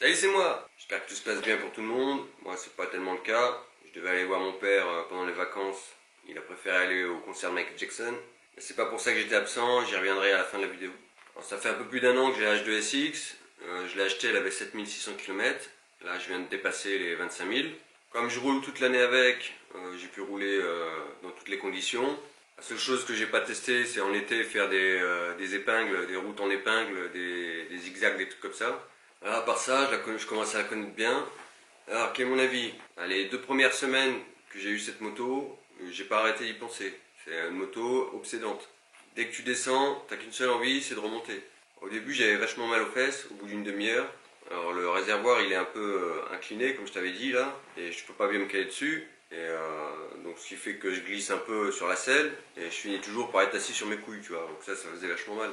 Salut, c'est moi. J'espère que tout se passe bien pour tout le monde. Moi, c'est pas tellement le cas. Je devais aller voir mon père pendant les vacances. Il a préféré aller au concert de Michael Jackson. Mais c'est pas pour ça que j'étais absent, j'y reviendrai à la fin de la vidéo. Alors, ça fait un peu plus d'un an que j'ai la H2SX. Je l'ai acheté, elle avait 7600 km. Là, je viens de dépasser les 25 000. Comme je roule toute l'année avec, j'ai pu rouler dans toutes les conditions. La seule chose que j'ai pas testé, c'est en été faire des épingles, des routes en épingles, des zigzags, des trucs comme ça. Alors, à part ça, je commence à la connaître bien. Alors, quel est mon avis? Les 2 premières semaines que j'ai eu cette moto, j'ai pas arrêté d'y penser. C'est une moto obsédante. Dès que tu descends, t'as qu'une seule envie, c'est de remonter. Au début, j'avais vachement mal aux fesses, au bout d'une demi-heure. Alors, le réservoir, il est un peu incliné, comme je t'avais dit là, et je peux pas bien me caler dessus. Donc, ce qui fait que je glisse un peu sur la selle, et je finis toujours par être assis sur mes couilles, tu vois. Donc ça faisait vachement mal.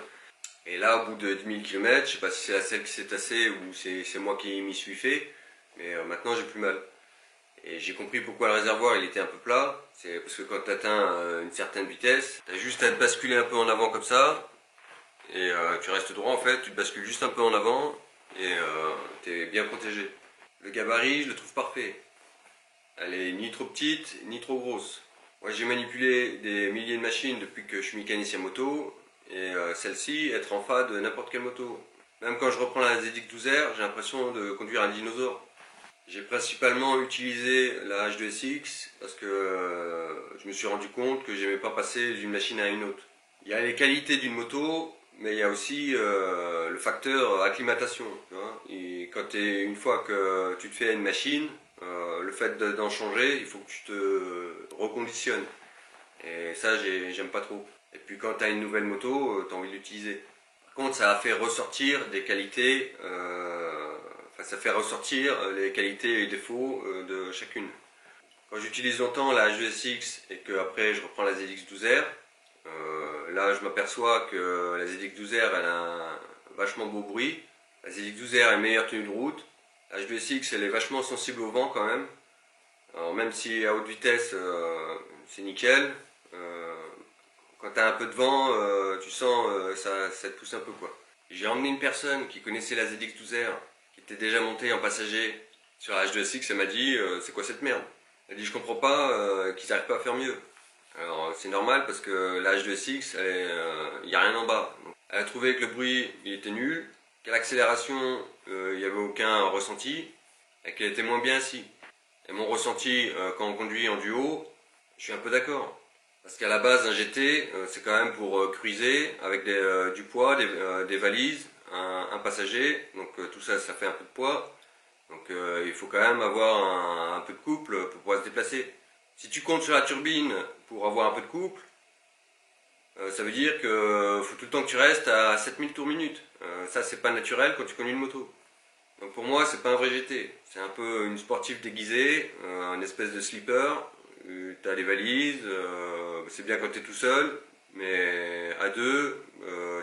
Et là, au bout de 10 000 km, je sais pas si c'est la selle qui s'est tassée ou c'est moi qui m'y suis fait, mais maintenant j'ai plus mal. Et j'ai compris pourquoi le réservoir il était un peu plat. C'est parce que quand tu atteins une certaine vitesse, tu as juste à te basculer un peu en avant comme ça, et tu restes droit en fait, tu te bascules juste un peu en avant, et tu es bien protégé. Le gabarit, je le trouve parfait. Elle est ni trop petite, ni trop grosse. Moi j'ai manipulé des milliers de machines depuis que je suis mécanicien moto, et celle-ci, être en phase de n'importe quelle moto. Même quand je reprends la ZX12R, j'ai l'impression de conduire un dinosaure. J'ai principalement utilisé la H2SX parce que je me suis rendu compte que j'aimais pas passer d'une machine à une autre. Il y a les qualités d'une moto, mais il y a aussi le facteur acclimatation. Tu vois. Et une fois que tu te fais à une machine, le fait d'en changer, il faut que tu te reconditionnes. Et ça, j'aime pas trop. Et puis quand tu as une nouvelle moto, tu as envie de l'utiliser. Par contre, ça a fait ressortir des qualités, ça fait ressortir les qualités et les défauts de chacune. Quand j'utilise longtemps la H2SX et que après je reprends la ZX12R, là je m'aperçois que la ZX12R elle a un vachement beau bruit. La ZX12R a une meilleure tenue de route. La H2SX elle est vachement sensible au vent quand même. Alors même si à haute vitesse c'est nickel, quand tu as un peu de vent, tu sens ça te pousse un peu quoi. J'ai emmené une personne qui connaissait la ZX12R, qui était déjà montée en passager sur la H2SX, elle m'a dit c'est quoi cette merde? Elle dit je comprends pas qu'ils n'arrivent pas à faire mieux. Alors c'est normal parce que la H2SX, il n'y a rien en bas. Donc, elle a trouvé que le bruit il était nul, qu'à l'accélération il n'y avait aucun ressenti, et qu'elle était moins bien assis. Et mon ressenti quand on conduit en duo, je suis un peu d'accord. Parce qu'à la base, un GT, c'est quand même pour cruiser avec du poids, des valises, un passager. Donc tout ça, ça fait un peu de poids. Donc il faut quand même avoir un peu de couple pour pouvoir se déplacer. Si tu comptes sur la turbine pour avoir un peu de couple, ça veut dire que faut tout le temps que tu restes à 7000 tours minute. Ça, c'est pas naturel quand tu conduis une moto. Donc pour moi, c'est pas un vrai GT. C'est un peu une sportive déguisée, une espèce de slipper. T'as les valises, c'est bien quand t'es tout seul, mais à deux,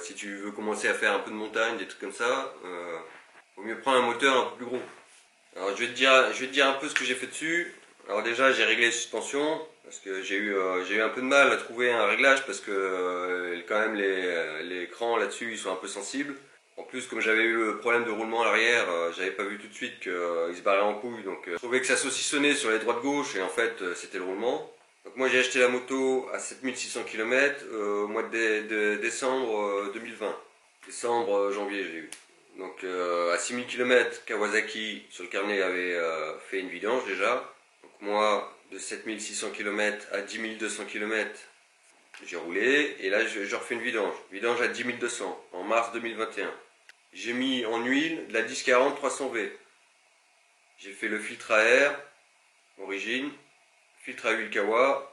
si tu veux commencer à faire un peu de montagne, des trucs comme ça, vaut mieux prendre un moteur un peu plus gros. Alors je vais te dire un peu ce que j'ai fait dessus. Alors déjà, j'ai réglé les suspensions, parce que j'ai eu un peu de mal à trouver un réglage, parce que quand même les crans là-dessus, ils sont un peu sensibles. En plus, comme j'avais eu le problème de roulement à l'arrière, j'avais pas vu tout de suite qu'il se barrait en couille. Donc, je trouvais que ça saucissonnait sur les droites-gauche et en fait, c'était le roulement. Donc, moi, j'ai acheté la moto à 7600 km au mois de décembre 2020. Décembre, janvier, j'ai eu. Donc, à 6000 km, Kawasaki, sur le carnet, avait fait une vidange déjà. Donc, moi, de 7600 km à 10 200 km, j'ai roulé et là je refais une vidange. Vidange à 10 200 en mars 2021. J'ai mis en huile de la 1040 300V. J'ai fait le filtre à air, origine, filtre à huile Kawa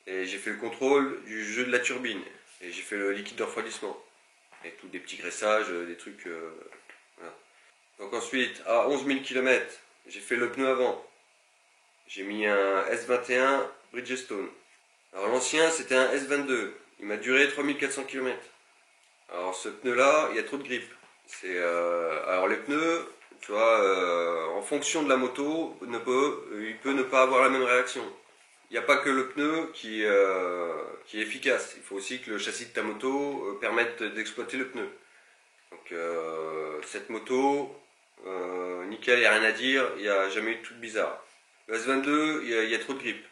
et j'ai fait le contrôle du jeu de la turbine. Et j'ai fait le liquide de refroidissement. Et tous des petits graissages, des trucs. Voilà. Donc ensuite, à 11 000 km, j'ai fait le pneu avant. J'ai mis un S21 Bridgestone. Alors l'ancien c'était un S22, il m'a duré 3400 km. Alors ce pneu là, il y a trop de grippe. Alors les pneus, tu vois, en fonction de la moto, il peut ne pas avoir la même réaction. Il n'y a pas que le pneu qui est efficace, il faut aussi que le châssis de ta moto permette d'exploiter le pneu. Donc cette moto, nickel, il n'y a rien à dire, il n'y a jamais eu de truc bizarre. Le S22, il y a trop de grip.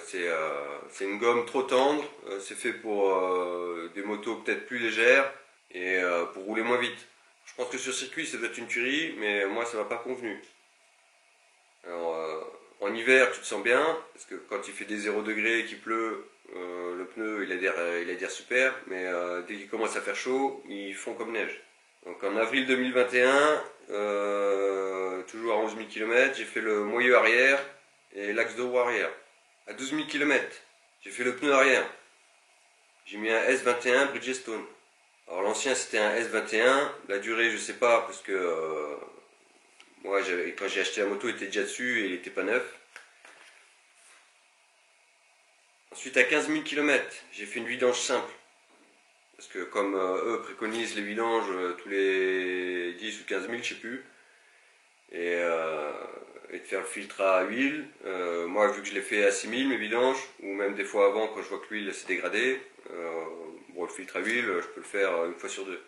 C'est une gomme trop tendre, c'est fait pour des motos peut-être plus légères et pour rouler moins vite. Je pense que sur circuit ça doit être une tuerie, mais moi ça m'a pas convenu. Alors, en hiver tu te sens bien, parce que quand il fait des 0 degrés et qu'il pleut, le pneu il adhère super, mais dès qu'il commence à faire chaud, ils fond comme neige. Donc en avril 2021, toujours à 11 000 km, j'ai fait le moyeu arrière et l'axe de roue arrière. À 12 000 km, j'ai fait le pneu arrière. J'ai mis un S21 Bridgestone. Alors l'ancien c'était un S21, la durée je sais pas parce que moi quand j'ai acheté la moto il était déjà dessus et il était pas neuf. Ensuite à 15 000 km, j'ai fait une vidange simple. Parce que comme eux préconisent les vidanges tous les 10 ou 15 000, je sais plus. Et de faire le filtre à huile. Moi, vu que je l'ai fait à 6 000 mes vidanges, ou même des fois avant quand je vois que l'huile s'est dégradée, bon, le filtre à huile, je peux le faire une fois sur deux.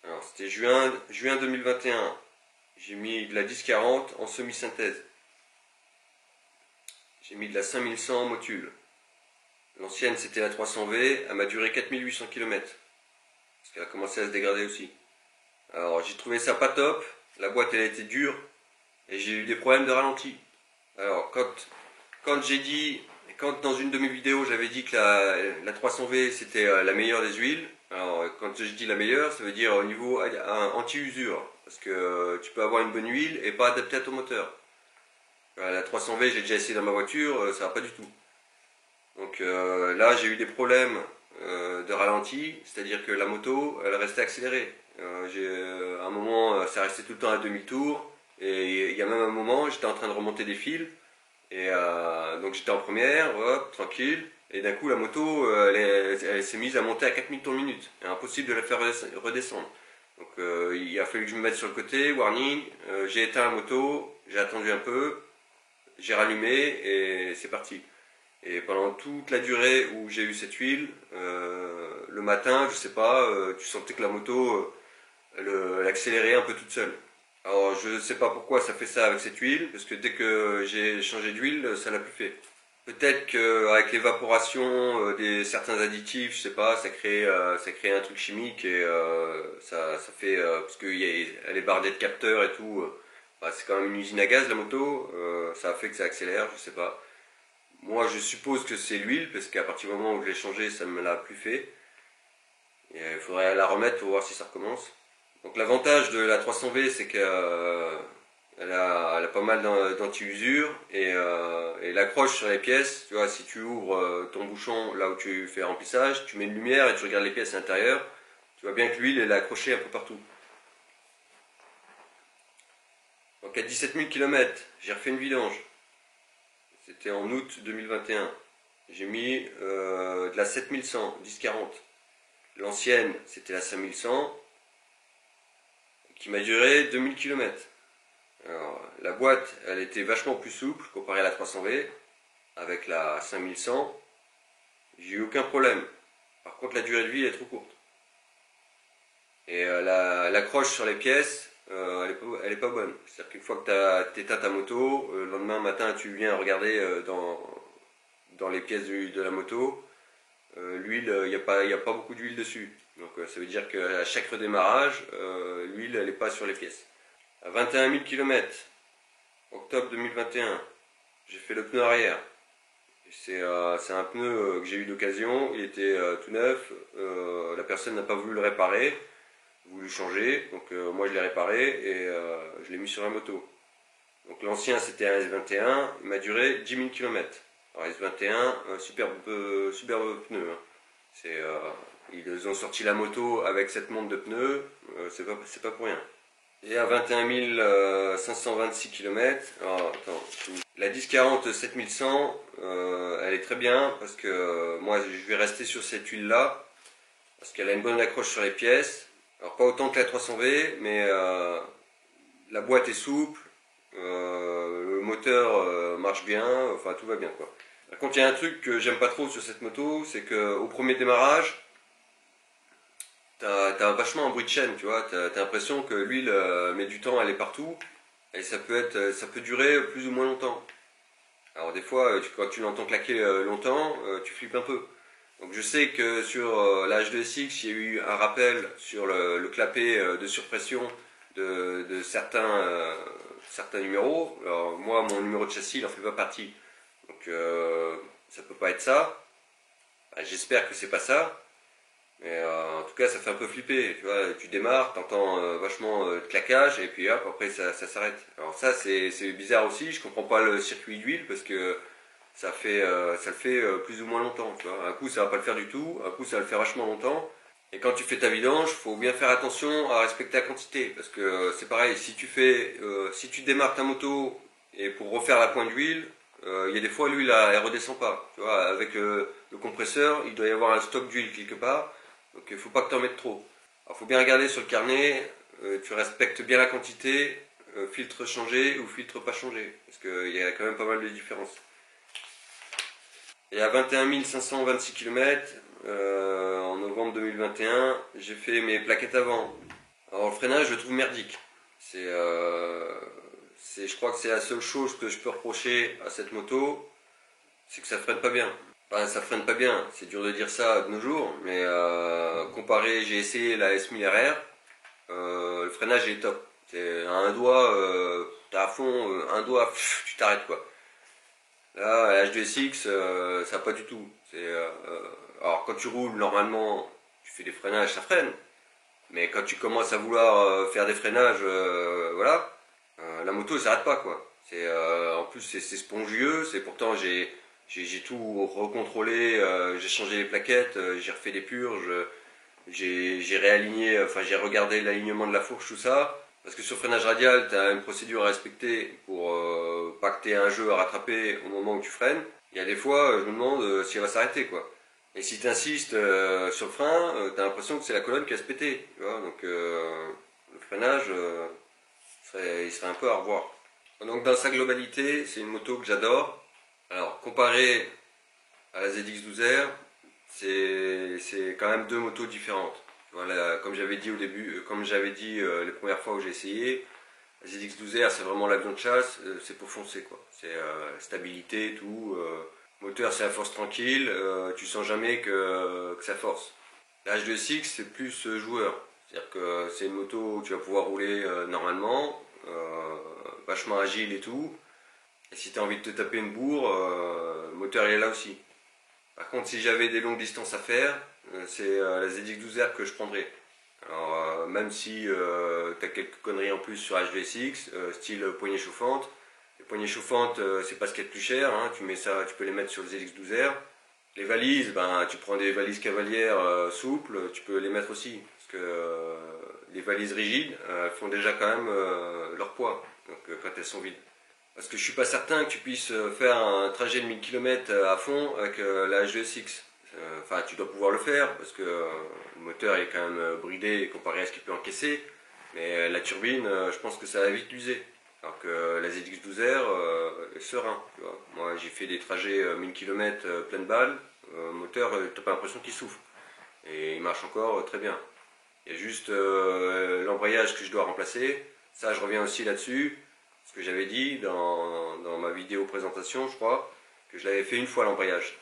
Alors, c'était juin 2021. J'ai mis de la 1040 en semi-synthèse. J'ai mis de la 5100 en motule. L'ancienne, c'était la 300V, elle m'a duré 4800 km. Parce qu'elle a commencé à se dégrader aussi. Alors, j'ai trouvé ça pas top. La boîte, elle a été dure. Et j'ai eu des problèmes de ralenti. Alors, quand dans une de mes vidéos, j'avais dit que la 300V, c'était la meilleure des huiles. Alors, quand je dis la meilleure, ça veut dire au niveau anti-usure. Parce que tu peux avoir une bonne huile et pas adaptée à ton moteur. La 300V, j'ai déjà essayé dans ma voiture, ça va pas du tout. Donc là, j'ai eu des problèmes de ralenti, c'est-à-dire que la moto, elle restait accélérée. À un moment, ça restait tout le temps à demi-tour. Et il y a même un moment, j'étais en train de remonter des fils. Et donc j'étais en première, hop, tranquille. Et d'un coup, la moto, elle s'est mise à monter à 4000 tours minute. C'est impossible de la faire redescendre. Donc il a fallu que je me mette sur le côté, warning. J'ai éteint la moto, j'ai attendu un peu, j'ai rallumé et c'est parti. Et pendant toute la durée où j'ai eu cette huile, le matin, je sais pas, tu sentais que la moto, elle accélérait un peu toute seule. Alors je ne sais pas pourquoi ça fait ça avec cette huile, parce que dès que j'ai changé d'huile, ça l'a plus fait. Peut-être qu'avec l'évaporation des certains additifs, je sais pas, ça crée un truc chimique et ça fait parce qu'elle est bardée de capteurs et tout. Bah, c'est quand même une usine à gaz la moto, ça a fait que ça accélère, je sais pas. Moi je suppose que c'est l'huile parce qu'à partir du moment où je l'ai changé, ça ne me l'a plus fait. Et il faudrait la remettre pour voir si ça recommence. Donc l'avantage de la 300V, c'est qu'elle elle a pas mal d'anti-usure et l'accroche sur les pièces. Tu vois, si tu ouvres ton bouchon là où tu fais remplissage, tu mets une lumière et tu regardes les pièces à l'intérieur, tu vois bien que l'huile elle est accrochée un peu partout. Donc à 17 000 km, j'ai refait une vidange. C'était en août 2021. J'ai mis de la 7100, 1040. L'ancienne, c'était la 5100. Qui m'a duré 2000 km. Alors, la boîte, elle était vachement plus souple comparée à la 300V. Avec la 5100, j'ai eu aucun problème. Par contre, la durée de vie est trop courte. Et l'accroche sur les pièces, elle est pas bonne. C'est-à-dire qu'une fois que tu éteins ta moto, le lendemain matin, tu viens regarder dans les pièces de la moto, l'huile, il n'y a pas beaucoup d'huile dessus. Donc ça veut dire qu'à chaque redémarrage, l'huile elle n'est pas sur les pièces. À 21 000 km, octobre 2021, j'ai fait le pneu arrière. C'est un pneu que j'ai eu d'occasion, il était tout neuf, la personne n'a pas voulu le réparer, voulu changer, donc moi je l'ai réparé et je l'ai mis sur la moto. Donc l'ancien c'était un S21, il m'a duré 10 000 km. Alors S21, superbe pneu. Hein. Ils ont sorti la moto avec cette montre de pneus, c'est pas pour rien. Et à 21 526 km, alors, attends, la 1040 7100, elle est très bien parce que moi je vais rester sur cette huile là, parce qu'elle a une bonne accroche sur les pièces. Alors pas autant que la 300V, mais la boîte est souple, le moteur marche bien, enfin tout va bien quoi. Par contre il y a un truc que j'aime pas trop sur cette moto, c'est qu'au premier démarrage, t'as vachement un bruit de chaîne, tu vois. T'as l'impression que l'huile met du temps à aller partout et ça peut durer plus ou moins longtemps. Alors des fois, quand tu l'entends claquer longtemps, tu flippes un peu. Donc je sais que sur la H2SX, il y a eu un rappel sur le clapet de surpression de certains numéros. Alors moi, mon numéro de châssis, il en fait pas partie. Donc ça peut pas être ça. Enfin, j'espère que c'est pas ça. Mais en tout cas, ça fait un peu flipper. Tu vois, tu démarres, t'entends vachement de claquage, et puis hop, après ça s'arrête. Alors ça, c'est bizarre aussi. Je comprends pas le circuit d'huile parce que ça le fait plus ou moins longtemps. Tu vois. Un coup, ça va pas le faire du tout. Un coup, ça va le faire vachement longtemps. Et quand tu fais ta vidange, faut bien faire attention à respecter la quantité. Parce que c'est pareil, si tu démarres ta moto et pour refaire la pointe d'huile, il y a des fois l'huile elle redescend pas. Tu vois, avec le compresseur, il doit y avoir un stock d'huile quelque part. Donc il ne faut pas que tu en mettes trop. Il faut bien regarder sur le carnet, tu respectes bien la quantité, filtre changé ou filtre pas changé. Parce qu'il y a quand même pas mal de différences. Et à 21 526 km, en novembre 2021, j'ai fait mes plaquettes avant. Alors le freinage, je le trouve merdique. Je crois que c'est la seule chose que je peux reprocher à cette moto, c'est que ça freine pas bien. Enfin, ça freine pas bien, c'est dur de dire ça de nos jours, mais j'ai essayé la S1000 RR, le freinage est top. C'est un doigt, t'es à fond, un doigt, tu t'arrêtes quoi. Là, à l'H2SX, ça pas du tout. Alors quand tu roules, normalement, tu fais des freinages, ça freine. Mais quand tu commences à vouloir faire des freinages, voilà, la moto ne s'arrête pas quoi. En plus c'est spongieux, c'est pourtant j'ai tout recontrôlé, j'ai changé les plaquettes, j'ai refait des purges, j'ai réaligné, enfin j'ai regardé l'alignement de la fourche, tout ça. Parce que sur freinage radial, tu as une procédure à respecter pour pas que tu aies un jeu à rattraper au moment où tu freines. Il y a des fois, je me demande si elle va s'arrêter quoi. Et si tu insistes sur le frein, tu as l'impression que c'est la colonne qui va se péter. Tu vois. Donc le freinage, il serait un peu à revoir. Donc dans sa globalité, c'est une moto que j'adore. Alors comparé à la ZX12R, c'est quand même deux motos différentes. Voilà, comme j'avais dit au début, comme j'avais dit les premières fois où j'ai essayé, la ZX12R c'est vraiment l'avion de chasse, c'est pour foncer quoi. C'est stabilité, tout. Moteur c'est la force tranquille, tu sens jamais que ça force. La H2SX c'est plus joueur. C'est-à-dire que c'est une moto où tu vas pouvoir rouler normalement, vachement agile et tout. Et si tu as envie de te taper une bourre, le moteur il est là aussi. Par contre, si j'avais des longues distances à faire, c'est la ZX12R que je prendrais. Alors, même si tu as quelques conneries en plus sur H2SX, style poignée chauffante. Les poignées chauffantes, c'est pas ce qu'il y a de plus cher. Hein. Tu mets ça, tu peux les mettre sur le ZX12R. Les valises, ben, tu prends des valises cavalières souples, tu peux les mettre aussi. Parce que les valises rigides, elles font déjà quand même leur poids, donc, quand elles sont vides. Parce que je suis pas certain que tu puisses faire un trajet de 1000 km à fond avec la H2SX. Enfin, tu dois pouvoir le faire parce que le moteur est quand même bridé comparé à ce qu'il peut encaisser. Mais la turbine, je pense que ça va vite l'user. Alors que la ZX12R est serein. Tu vois. Moi, j'ai fait des trajets 1000 km pleine balle. Le moteur, t'as pas l'impression qu'il souffle. Et il marche encore très bien. Il y a juste l'embrayage que je dois remplacer. Ça, je reviens aussi là-dessus. Ce que j'avais dit dans ma vidéo présentation, je crois, que je l'avais fait une fois l'embrayage.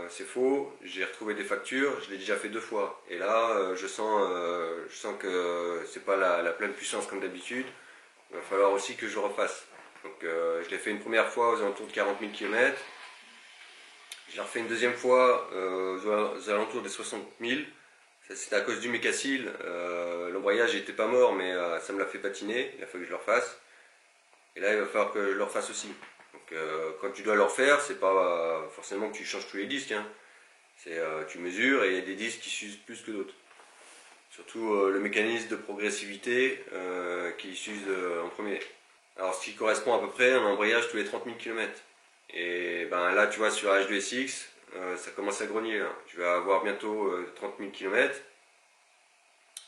C'est faux, j'ai retrouvé des factures, je l'ai déjà fait deux fois. Et là, je sens que c'est pas la pleine puissance comme d'habitude. Il va falloir aussi que je le refasse. Donc je l'ai fait une première fois aux alentours de 40 000 km. Je l'ai refait une deuxième fois aux alentours des 60 000. C'était à cause du mécacile. L'embrayage n'était pas mort, mais ça me l'a fait patiner. Il a fallu que je le refasse. Et là, il va falloir que je le refasse aussi. Donc, quand tu dois le refaire, c'est pas forcément que tu changes tous les disques. Hein. Tu mesures et il y a des disques qui s'usent plus que d'autres. Surtout le mécanisme de progressivité qui s'use en premier. Alors, ce qui correspond à peu près à un embrayage tous les 30 000 km. Et ben là, tu vois, sur H2SX, ça commence à grogner. Là. Je vais avoir bientôt 30 000 km.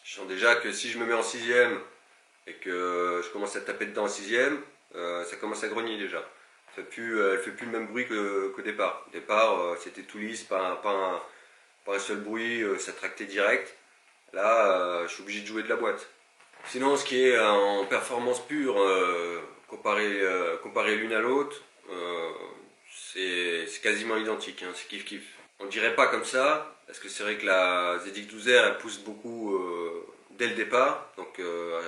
Je sens déjà que si je me mets en sixième et que je commence à taper dedans en sixième, ça commence à grogner déjà. Elle fait plus le même bruit qu'au départ. Au départ, c'était tout lisse, pas un seul bruit, ça tractait direct. Là, je suis obligé de jouer de la boîte. Sinon, ce qui est en performance pure, comparé l'une à l'autre, c'est quasiment identique, hein, c'est kiff-kiff. On dirait pas comme ça, parce que c'est vrai que la ZX12R elle pousse beaucoup dès le départ, donc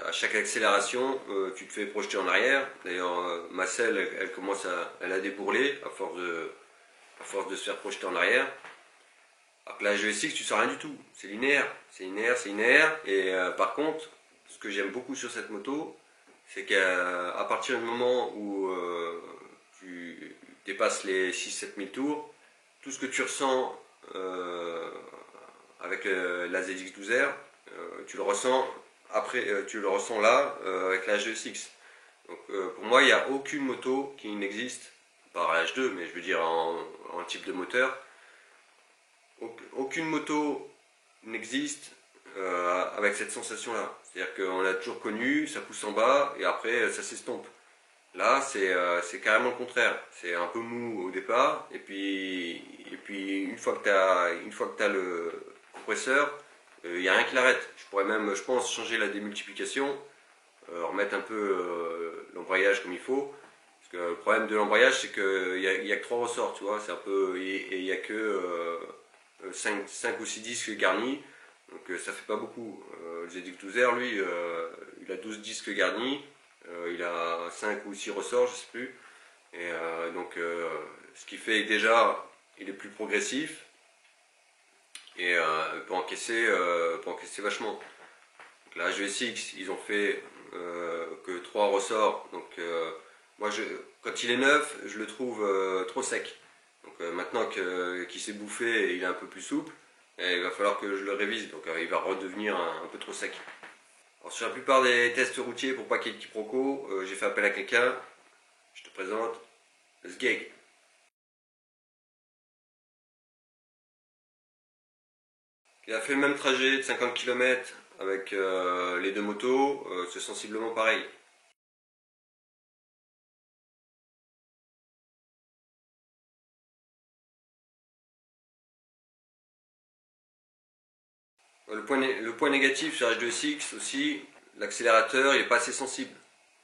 à chaque accélération, tu te fais projeter en arrière. D'ailleurs, ma selle, elle commence elle a débourlé à force de se faire projeter en arrière. Alors que la GSX, tu sens rien du tout, c'est linéaire, c'est linéaire, c'est linéaire. Et par contre, ce que j'aime beaucoup sur cette moto, c'est qu'à partir du moment où tu dépasses les 6-7 000 tours, tout ce que tu ressens avec la ZX12R, tu le ressens après, tu le ressens là avec la GSX. Donc pour moi, il n'y a aucune moto qui n'existe, pas la H2, mais je veux dire en type de moteur. Aucune moto n'existe avec cette sensation-là. C'est-à-dire qu'on l'a toujours connu, ça pousse en bas et après ça s'estompe. Là, c'est carrément le contraire. C'est un peu mou au départ et puis une fois que tu as le compresseur, il n'y a rien qui l'arrête. Je pourrais même, je pense, changer la démultiplication, remettre un peu l'embrayage comme il faut. Parce que le problème de l'embrayage, c'est qu'il n'y a que 3 ressorts, tu vois. C'est un peu, et il n'y a que 5 ou 6 disques garnis, donc ça fait pas beaucoup. Le ZX12R, lui, il a 12 disques garnis, il a 5 ou 6 ressorts, je sais plus. Et donc, ce qui fait que déjà, il est plus progressif et peut encaisser vachement. Donc, la GSX, ils ont fait que 3 ressorts, donc moi, quand il est neuf, je le trouve trop sec. Donc maintenant qu'il s'est bouffé et il est un peu plus souple, il va falloir que je le révise, donc il va redevenir un peu trop sec. Alors sur la plupart des tests routiers, pour pas qu'il y ait de quiproquo, j'ai fait appel à quelqu'un, je te présente le Sgeg. Il a fait le même trajet de 50 km avec les deux motos, c'est sensiblement pareil. Le point négatif sur H2SX aussi, l'accélérateur il n'est pas assez sensible.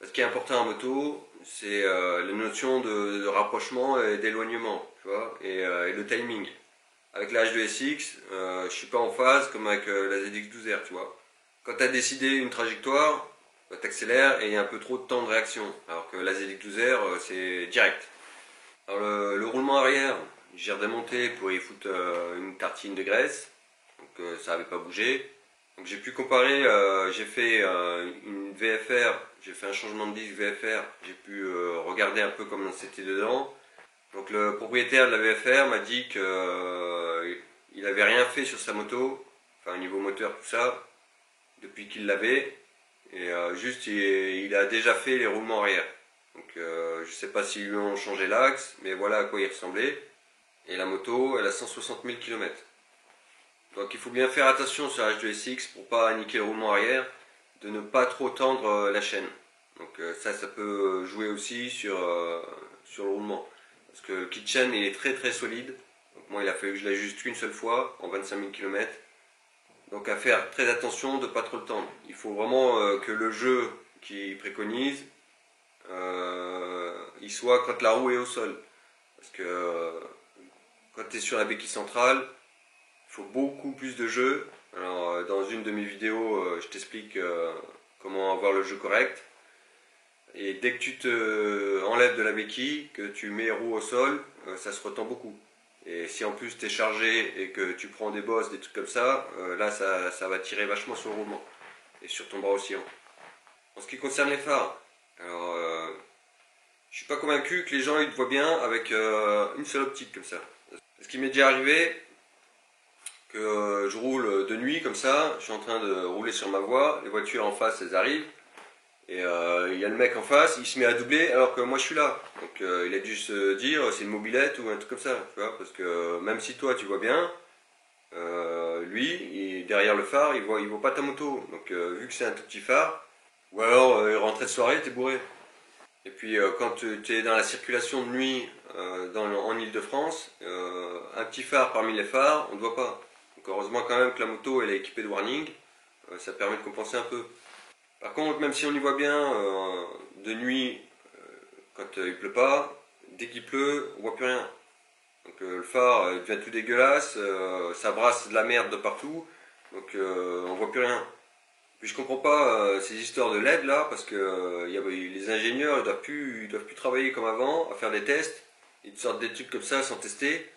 Ce qui est important en moto, c'est la notion de rapprochement et d'éloignement, tu vois, et le timing. Avec la H2SX, je suis pas en phase comme avec la ZX12R, tu vois. Quand tu as décidé une trajectoire, bah, tu accélères et il y a un peu trop de temps de réaction. Alors que la ZX12R, c'est direct. Alors le roulement arrière, j'ai redémonté pour y foutre une tartine de graisse. Donc ça n'avait pas bougé. Donc j'ai pu comparer, j'ai fait une VFR, j'ai fait un changement de disque VFR, j'ai pu regarder un peu comment c'était dedans. Donc le propriétaire de la VFR m'a dit qu'il n'avait rien fait sur sa moto, enfin au niveau moteur tout ça, depuis qu'il l'avait, et juste il a déjà fait les roulements arrière. Donc je sais pas s'ils lui ont changé l'axe, mais voilà à quoi il ressemblait. Et la moto, elle a 160 000 km. Donc il faut bien faire attention sur la H2SX pour pas niquer le roulement arrière, de ne pas trop tendre la chaîne. Donc ça peut jouer aussi sur le roulement. Parce que le kit chaîne il est très solide. Donc moi il a fallu que je l'ajuste qu'une seule fois en 25 000 km. Donc à faire très attention de ne pas trop le tendre. Il faut vraiment que le jeu qu'il préconise, il soit quand la roue est au sol. Parce que quand tu es sur la béquille centrale, il faut beaucoup plus de jeu. Alors, dans une de mes vidéos, je t'explique comment avoir le jeu correct. Et dès que tu te enlèves de la béquille, que tu mets roue au sol, ça se retend beaucoup. Et si en plus tu es chargé et que tu prends des bosses, des trucs comme ça, là ça va tirer vachement sur le roulement. Et sur ton bras aussi. En ce qui concerne les phares, alors je suis pas convaincu que les gens ils te voient bien avec une seule optique comme ça. Ce qui m'est déjà arrivé, que je roule de nuit comme ça, je suis en train de rouler sur ma voie, les voitures en face elles arrivent, et il y a le mec en face, il se met à doubler alors que moi je suis là. Donc il a dû se dire c'est une mobilette ou un truc comme ça, tu vois, parce que même si toi tu vois bien, lui, derrière le phare, il voit pas ta moto. Donc vu que c'est un tout petit phare, ou alors rentrée de soirée, t'es bourré. Et puis quand tu es dans la circulation de nuit en Ile-de-France, un petit phare parmi les phares, on ne te voit pas. Donc heureusement quand même que la moto elle est équipée de warning. ça permet de compenser un peu. Par contre, même si on y voit bien, de nuit, quand il pleut pas, dès qu'il pleut, on voit plus rien. Donc le phare devient tout dégueulasse, ça brasse de la merde de partout, donc on voit plus rien. Puis je comprends pas ces histoires de LED là, parce que les ingénieurs ils doivent plus travailler comme avant, à faire des tests, ils te sortent des trucs comme ça sans tester.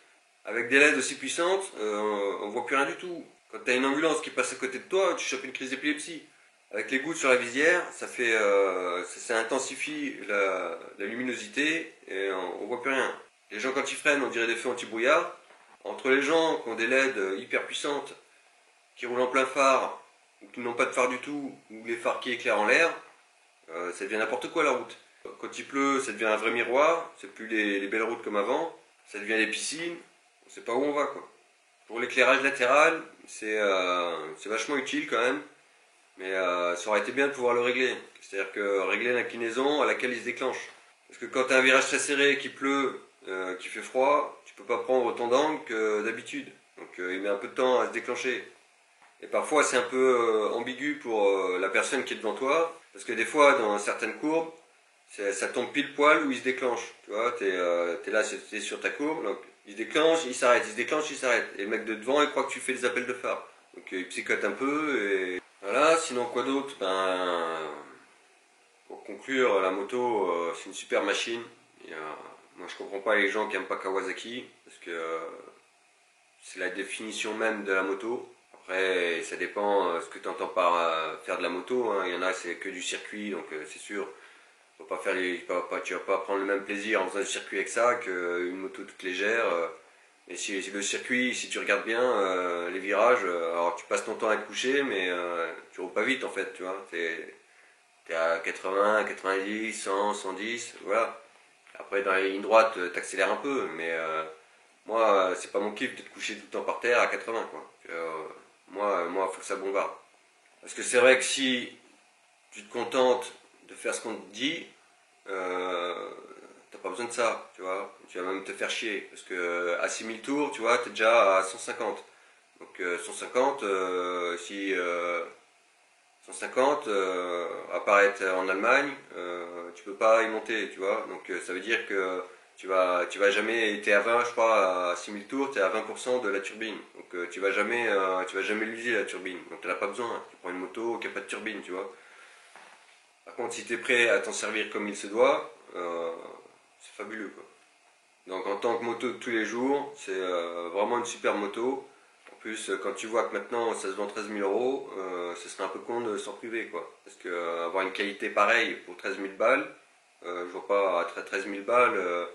Avec des LED aussi puissantes, on voit plus rien du tout. Quand t'as une ambulance qui passe à côté de toi, tu chopes une crise d'épilepsie. Avec les gouttes sur la visière, ça intensifie la luminosité et on voit plus rien. Les gens quand ils freinent, on dirait des feux anti-brouillard. Entre les gens qui ont des LED hyper puissantes, qui roulent en plein phare, ou qui n'ont pas de phare du tout, ou les phares qui éclairent en l'air, ça devient n'importe quoi la route. Quand il pleut, ça devient un vrai miroir, c'est plus les belles routes comme avant, ça devient des piscines, on sait pas où on va quoi. Pour l'éclairage latéral, c'est vachement utile quand même, mais ça aurait été bien de pouvoir le régler. C'est-à-dire que régler l'inclinaison à laquelle il se déclenche. Parce que quand tu as un virage très serré, qui pleut, qui fait froid, tu peux pas prendre autant d'angle que d'habitude. Donc il met un peu de temps à se déclencher. Et parfois c'est un peu ambigu pour la personne qui est devant toi, parce que des fois dans certaines courbes, ça tombe pile poil où il se déclenche. Tu vois, t'es là, t'es sur ta courbe, donc il se déclenche, il s'arrête, il se déclenche, il s'arrête. Et le mec de devant, il croit que tu fais des appels de phare. Donc il psychote un peu et voilà. Sinon quoi d'autre? Pour conclure, la moto, c'est une super machine. Et, moi je comprends pas les gens qui aiment pas Kawasaki, parce que c'est la définition même de la moto. Après, ça dépend ce que tu entends par faire de la moto. Hein. Il y en a, c'est que du circuit, donc c'est sûr. Tu vas pas prendre le même plaisir en faisant du circuit avec ça qu'une moto toute légère. Et si le circuit, si tu regardes bien les virages, alors tu passes ton temps à te coucher, mais tu roules pas vite en fait, tu vois. T'es à 80, 90, 100, 110, voilà. Après, dans les lignes droites, t'accélères un peu, mais moi, c'est pas mon kiff de te coucher tout le temps par terre à 80, quoi. Moi, faut que ça bombarde. Parce que c'est vrai que si tu te contentes de faire ce qu'on te dit, t'as pas besoin de ça, tu vois. Tu vas même te faire chier, parce que à 6000 tours, tu vois, t'es déjà à 150. Donc 150, si 150 apparaître en Allemagne, tu peux pas y monter, tu vois. Donc ça veut dire que tu vas jamais, t'es à 20, je crois, à 6000 tours, t'es à 20% de la turbine. Donc tu vas jamais l'user la turbine. Donc t'en as pas besoin. Tu prends une moto qui a pas de turbine, tu vois. Par contre, si tu es prêt à t'en servir comme il se doit, c'est fabuleux quoi. Donc en tant que moto de tous les jours, c'est vraiment une super moto. En plus, quand tu vois que maintenant ça se vend 13 000 euros, ce serait un peu con de s'en priver quoi. Parce que avoir une qualité pareille pour 13 000 balles, je vois pas à 13 000 balles,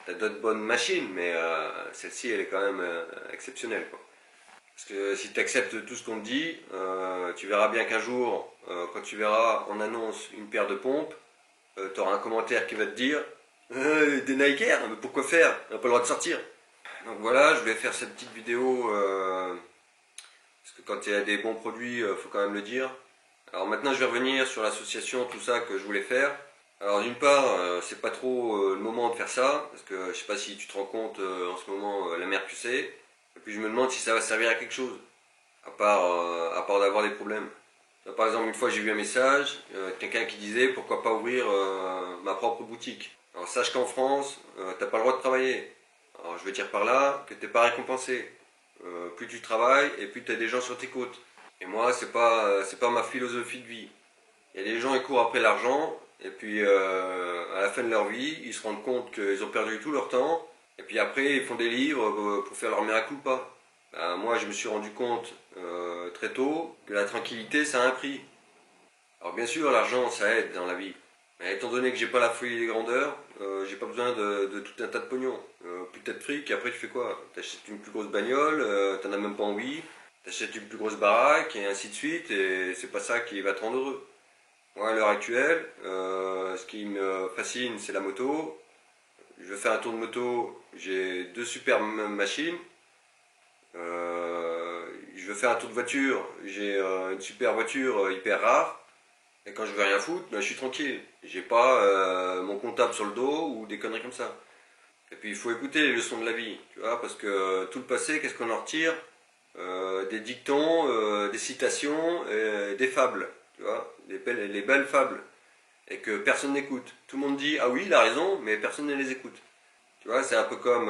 t'as d'autres bonnes machines, mais celle-ci elle est quand même exceptionnelle quoi. Parce que si tu acceptes tout ce qu'on te dit, tu verras bien qu'un jour, quand tu verras, on annonce une paire de pompes, tu auras un commentaire qui va te dire des Nike Air, mais pourquoi faire? On n'a pas le droit de sortir. Donc voilà, je voulais faire cette petite vidéo, parce que quand il y a des bons produits, il faut quand même le dire. Alors maintenant, je vais revenir sur l'association, tout ça que je voulais faire. Alors d'une part, c'est pas trop le moment de faire ça, parce que je sais pas si tu te rends compte en ce moment la merde que c'est. Et puis je me demande si ça va servir à quelque chose, à part d'avoir des problèmes. Là, par exemple, une fois j'ai vu un message, quelqu'un qui disait pourquoi pas ouvrir ma propre boutique. Alors sache qu'en France, t'as pas le droit de travailler. Alors je veux dire par là que t'es pas récompensé. Plus tu travailles et plus t'as des gens sur tes côtes. Et moi, c'est pas ma philosophie de vie. Il y a des gens qui courent après l'argent, et puis à la fin de leur vie, ils se rendent compte qu'ils ont perdu tout leur temps, et puis après ils font des livres pour faire leur mea culpa. Ben, moi je me suis rendu compte très tôt que la tranquillité ça a un prix. Alors bien sûr l'argent ça aide dans la vie, mais étant donné que j'ai pas la folie des grandeurs, j'ai pas besoin de tout un tas de pognon. Plus t'as de fric, et après tu fais quoi? T'achètes une plus grosse bagnole, t'en as même pas envie, t'achètes une plus grosse baraque, et ainsi de suite, et c'est pas ça qui va te rendre heureux. Moi, à l'heure actuelle, ce qui me fascine, c'est la moto. Je veux faire un tour de moto, j'ai deux superbes machines. Je veux faire un tour de voiture, j'ai une super voiture hyper rare. Et quand je veux rien foutre, ben, je suis tranquille. J'ai pas mon comptable sur le dos ou des conneries comme ça. Et puis il faut écouter les leçons de la vie, tu vois, parce que tout le passé, qu'est-ce qu'on en retire? des dictons, des citations, des fables, tu vois, les belles fables, et que personne n'écoute. Tout le monde dit ah oui, il a raison, mais personne ne les écoute. Tu vois, c'est un peu comme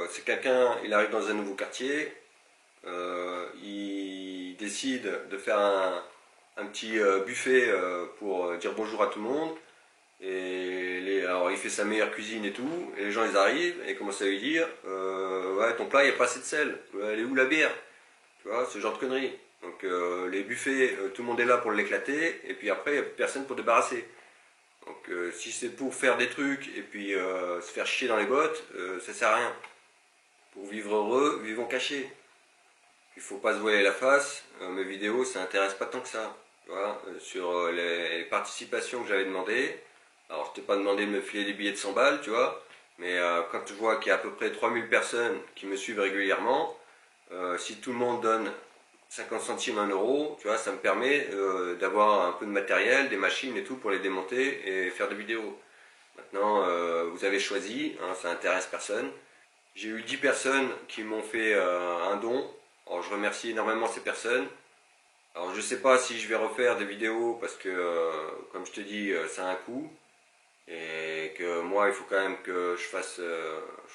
c'est quelqu'un, il arrive dans un nouveau quartier, il décide de faire un petit buffet pour dire bonjour à tout le monde. Alors il fait sa meilleure cuisine et tout, et les gens ils arrivent et commencent à lui dire ouais, ton plat il n'y a pas assez de sel, elle est où la bière? Tu vois, ce genre de conneries. Donc les buffets, tout le monde est là pour l'éclater, et puis après il n'y a plus personne pour débarrasser. Donc si c'est pour faire des trucs et puis se faire chier dans les bottes, ça sert à rien. Pour vivre heureux, vivons cachés. Il faut pas se voiler la face, mes vidéos ça intéresse pas tant que ça. Tu vois, sur les participations que j'avais demandé, alors je t'ai pas demandé de me filer des billets de 100 balles, tu vois, mais quand je vois qu'il y a à peu près 3000 personnes qui me suivent régulièrement, si tout le monde donne 50 centimes, 1 euro, tu vois, ça me permet d'avoir un peu de matériel, des machines et tout pour les démonter et faire des vidéos. Maintenant, vous avez choisi, hein, ça intéresse personne. J'ai eu 10 personnes qui m'ont fait un don. Alors je remercie énormément ces personnes. Alors je sais pas si je vais refaire des vidéos parce que, comme je te dis, ça a un coût. Et que moi, il faut quand même que je fasse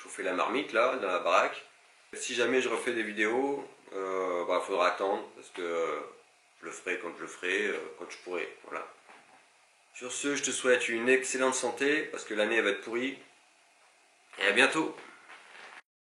chauffer la marmite là, dans la baraque. Si jamais je refais des vidéos, bah, faudra attendre parce que je le ferai quand je le ferai, quand je pourrai. Voilà. Sur ce, je te souhaite une excellente santé parce que l'année va être pourrie. Et à bientôt!